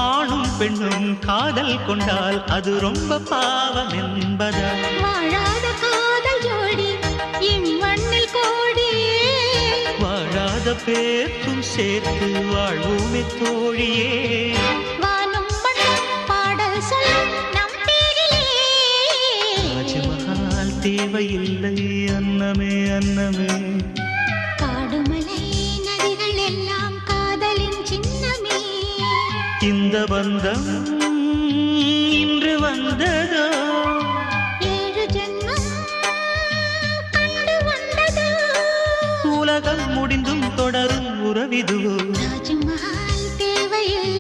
ஆணும் பெண்ணும் காதல் கொண்டால் அது ரொம்ப பாவம் என்பதா? வாழாத காதல் ஜோடி இம்மண்ணில் கோடி, வாழாத பேர்க்கும் சேர்த்து வாழ்வோமே தோழியே. வானும் மண்ணும் பாடல் சொல்லும் நம் பேரிலே. ராஜமஹால் தேவையில்லை அன்னமே அன்னமே. காடுமலை நதிகள் எல்லாம் காதலின் சின்னமே. இந்த பந்தம் இன்று வந்ததோ, 7 ஜென்மம் கண்டு வந்ததோ. உலகம் முடிந்தும் தொடரும் உறவிதுவோ.